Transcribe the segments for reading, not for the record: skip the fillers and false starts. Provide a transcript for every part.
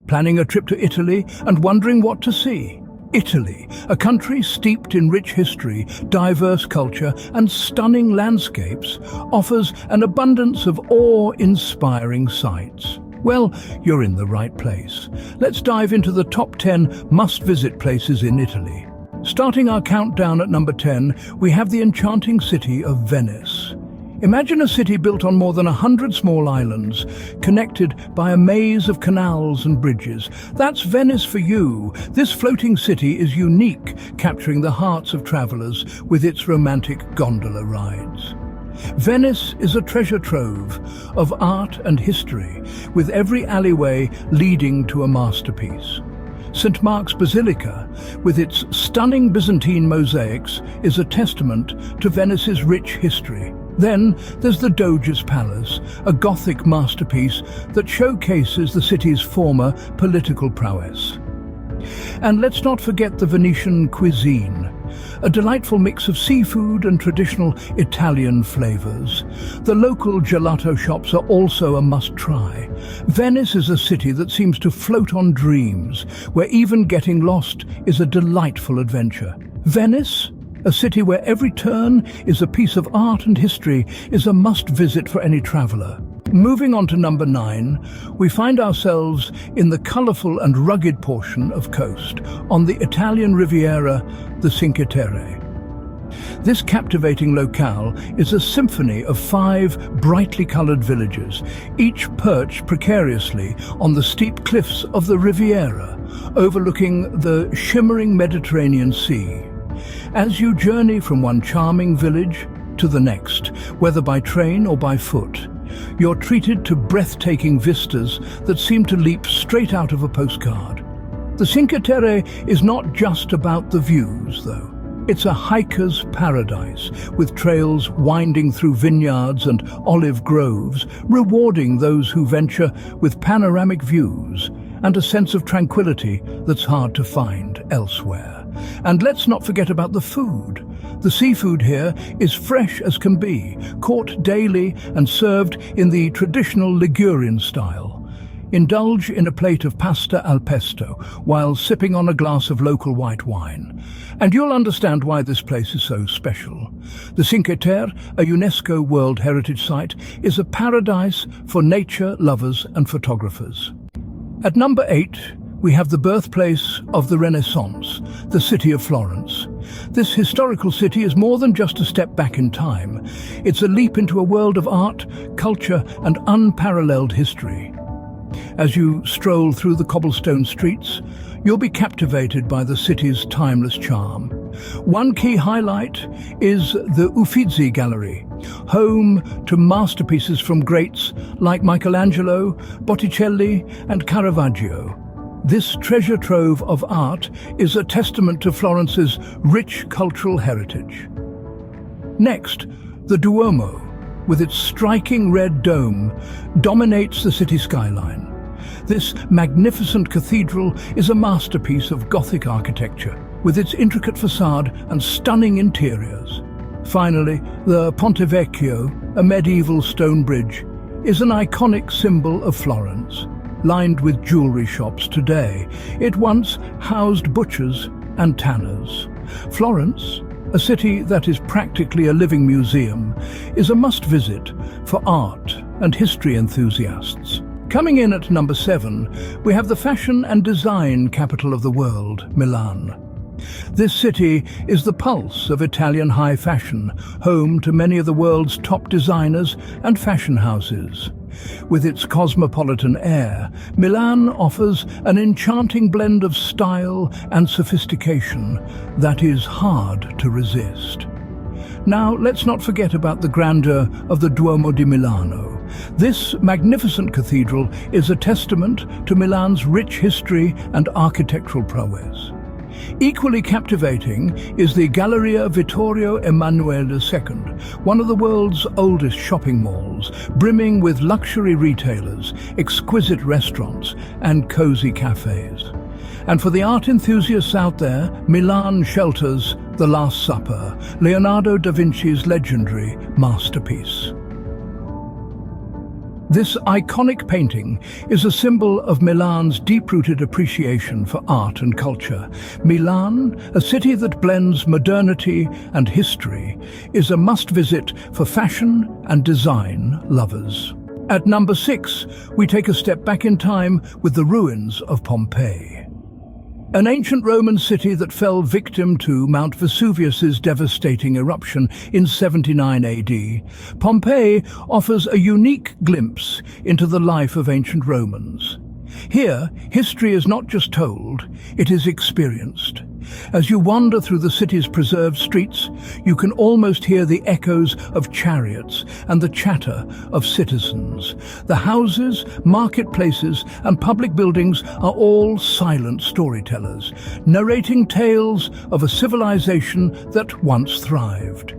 Planning a trip to Italy and wondering what to see? Italy, a country steeped in rich history, diverse culture, and stunning landscapes, offers an abundance of awe-inspiring sights. Well, you're in the right place. Let's dive into the top 10 must-visit places in Italy. Starting our countdown at number 10, we have the enchanting city of Venice. Imagine a city built on more than 100 small islands, connected by a maze of canals and bridges. That's Venice for you. This floating city is unique, capturing the hearts of travelers with its romantic gondola rides. Venice is a treasure trove of art and history, with every alleyway leading to a masterpiece. St. Mark's Basilica, with its stunning Byzantine mosaics, is a testament to Venice's rich history. Then there's the Doge's Palace, a Gothic masterpiece that showcases the city's former political prowess. And let's not forget the Venetian cuisine, a delightful mix of seafood and traditional Italian flavors. The local gelato shops are also a must-try. Venice is a city that seems to float on dreams, where even getting lost is a delightful adventure. Venice, a city where every turn is a piece of art and history, is a must-visit for any traveler. Moving on to number 9, we find ourselves in the colourful and rugged portion of coast, on the Italian Riviera, the Cinque Terre. This captivating locale is a symphony of 5 brightly coloured villages, each perched precariously on the steep cliffs of the Riviera, overlooking the shimmering Mediterranean Sea. As you journey from one charming village to the next, whether by train or by foot, you're treated to breathtaking vistas that seem to leap straight out of a postcard. The Cinque Terre is not just about the views, though. It's a hiker's paradise, with trails winding through vineyards and olive groves, rewarding those who venture with panoramic views and a sense of tranquility that's hard to find elsewhere. And let's not forget about the food. The seafood here is fresh as can be, caught daily and served in the traditional Ligurian style. Indulge in a plate of pasta al pesto while sipping on a glass of local white wine. And you'll understand why this place is so special. The Cinque Terre, a UNESCO World Heritage Site, is a paradise for nature lovers and photographers. At number 8, we have the birthplace of the Renaissance, the city of Florence. This historical city is more than just a step back in time. It's a leap into a world of art, culture, and unparalleled history. As you stroll through the cobblestone streets, you'll be captivated by the city's timeless charm. One key highlight is the Uffizi Gallery, home to masterpieces from greats like Michelangelo, Botticelli, and Caravaggio. This treasure trove of art is a testament to Florence's rich cultural heritage. Next, the Duomo, with its striking red dome, dominates the city skyline. This magnificent cathedral is a masterpiece of Gothic architecture, with its intricate facade and stunning interiors. Finally, the Ponte Vecchio, a medieval stone bridge, is an iconic symbol of Florence. Lined with jewelry shops today, it once housed butchers and tanners. Florence, a city that is practically a living museum, is a must-visit for art and history enthusiasts. Coming in at number 7, we have the fashion and design capital of the world, Milan. This city is the pulse of Italian high fashion, home to many of the world's top designers and fashion houses. With its cosmopolitan air, Milan offers an enchanting blend of style and sophistication that is hard to resist. Now, let's not forget about the grandeur of the Duomo di Milano. This magnificent cathedral is a testament to Milan's rich history and architectural prowess. Equally captivating is the Galleria Vittorio Emanuele II, one of the world's oldest shopping malls, brimming with luxury retailers, exquisite restaurants, and cozy cafes. And for the art enthusiasts out there, Milan shelters The Last Supper, Leonardo da Vinci's legendary masterpiece. This iconic painting is a symbol of Milan's deep-rooted appreciation for art and culture. Milan, a city that blends modernity and history, is a must-visit for fashion and design lovers. At number 6, we take a step back in time with the ruins of Pompeii. An ancient Roman city that fell victim to Mount Vesuvius's devastating eruption in 79 AD, Pompeii offers a unique glimpse into the life of ancient Romans. Here, history is not just told, it is experienced. As you wander through the city's preserved streets, you can almost hear the echoes of chariots and the chatter of citizens. The houses, marketplaces, and public buildings are all silent storytellers, narrating tales of a civilization that once thrived.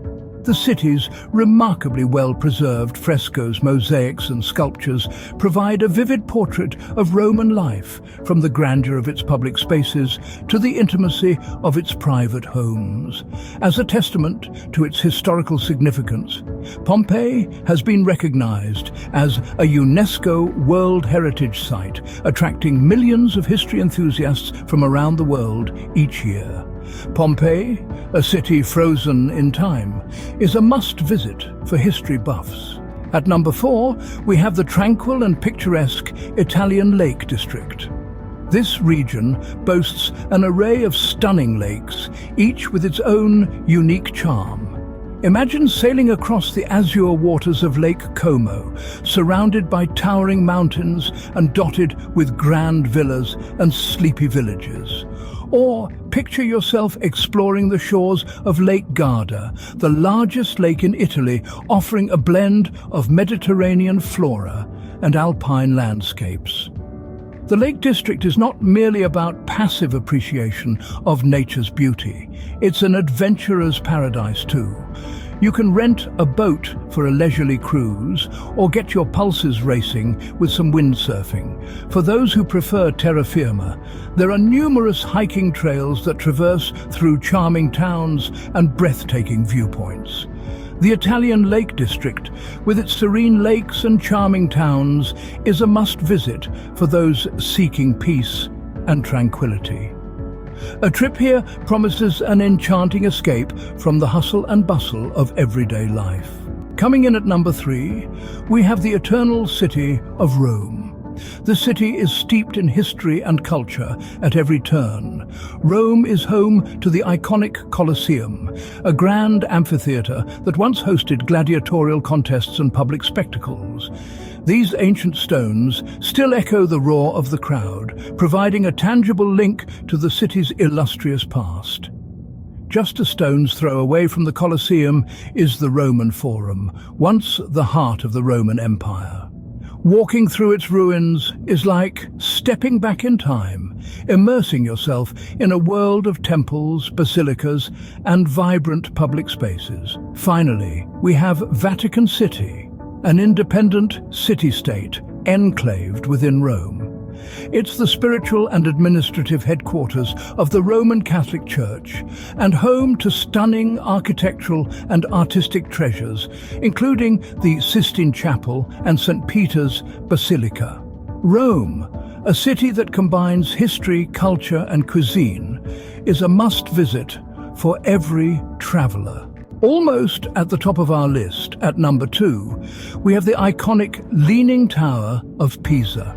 The city's remarkably well-preserved frescoes, mosaics and sculptures provide a vivid portrait of Roman life, from the grandeur of its public spaces to the intimacy of its private homes. As a testament to its historical significance, Pompeii has been recognized as a UNESCO World Heritage Site, attracting millions of history enthusiasts from around the world each year. Pompeii, a city frozen in time, is a must-visit for history buffs. At number 4, we have the tranquil and picturesque Italian Lake District. This region boasts an array of stunning lakes, each with its own unique charm. Imagine sailing across the azure waters of Lake Como, surrounded by towering mountains and dotted with grand villas and sleepy villages. Or picture yourself exploring the shores of Lake Garda, the largest lake in Italy, offering a blend of Mediterranean flora and alpine landscapes. The Lake District is not merely about passive appreciation of nature's beauty. It's an adventurer's paradise too. You can rent a boat for a leisurely cruise or get your pulses racing with some windsurfing. For those who prefer terra firma, there are numerous hiking trails that traverse through charming towns and breathtaking viewpoints. The Italian Lake District, with its serene lakes and charming towns, is a must-visit for those seeking peace and tranquility. A trip here promises an enchanting escape from the hustle and bustle of everyday life. Coming in at number 3, we have the eternal city of Rome. The city is steeped in history and culture at every turn. Rome is home to the iconic Colosseum, a grand amphitheater that once hosted gladiatorial contests and public spectacles. These ancient stones still echo the roar of the crowd, providing a tangible link to the city's illustrious past. Just a stone's throw away from the Colosseum is the Roman Forum, once the heart of the Roman Empire. Walking through its ruins is like stepping back in time, immersing yourself in a world of temples, basilicas, and vibrant public spaces. Finally, we have Vatican City, an independent city-state enclaved within Rome. It's the spiritual and administrative headquarters of the Roman Catholic Church and home to stunning architectural and artistic treasures, including the Sistine Chapel and St. Peter's Basilica. Rome, a city that combines history, culture, and cuisine, is a must-visit for every traveler. Almost at the top of our list, at number 2, we have the iconic Leaning Tower of Pisa.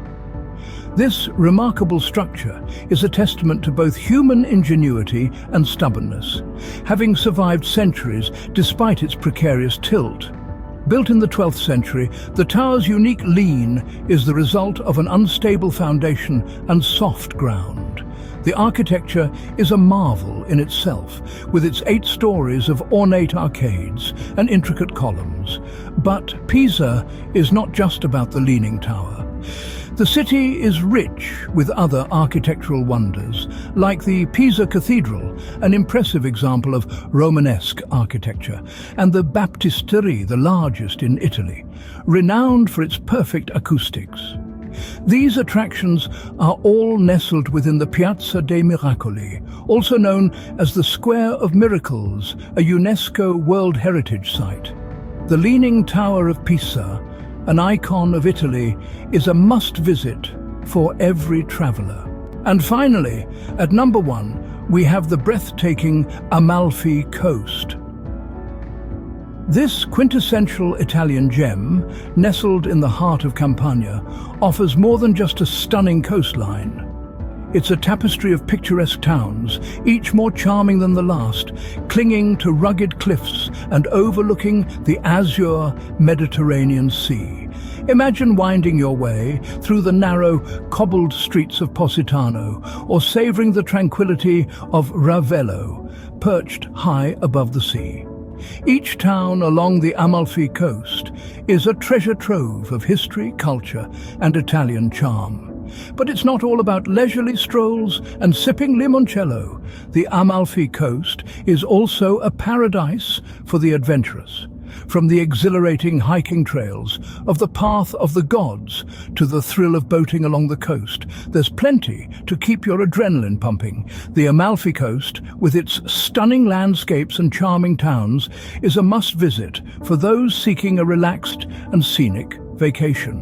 This remarkable structure is a testament to both human ingenuity and stubbornness, having survived centuries despite its precarious tilt. Built in the 12th century, the tower's unique lean is the result of an unstable foundation and soft ground. The architecture is a marvel in itself, with its 8 stories of ornate arcades and intricate columns. But Pisa is not just about the Leaning Tower. The city is rich with other architectural wonders, like the Pisa Cathedral, an impressive example of Romanesque architecture, and the Baptistery, the largest in Italy, renowned for its perfect acoustics. These attractions are all nestled within the Piazza dei Miracoli, also known as the Square of Miracles, a UNESCO World Heritage Site. The Leaning Tower of Pisa, an icon of Italy, is a must-visit for every traveler. And finally, at number 1, we have the breathtaking Amalfi coast. This quintessential Italian gem, nestled in the heart of Campania, offers more than just a stunning coastline. It's a tapestry of picturesque towns, each more charming than the last, clinging to rugged cliffs and overlooking the azure Mediterranean Sea. Imagine winding your way through the narrow, cobbled streets of Positano, or savoring the tranquility of Ravello, perched high above the sea. Each town along the Amalfi coast is a treasure trove of history, culture, and Italian charm. But it's not all about leisurely strolls and sipping limoncello. The Amalfi coast is also a paradise for the adventurous. From the exhilarating hiking trails of the Path of the Gods to the thrill of boating along the coast, there's plenty to keep your adrenaline pumping. The Amalfi coast, with its stunning landscapes and charming towns, is a must-visit for those seeking a relaxed and scenic vacation.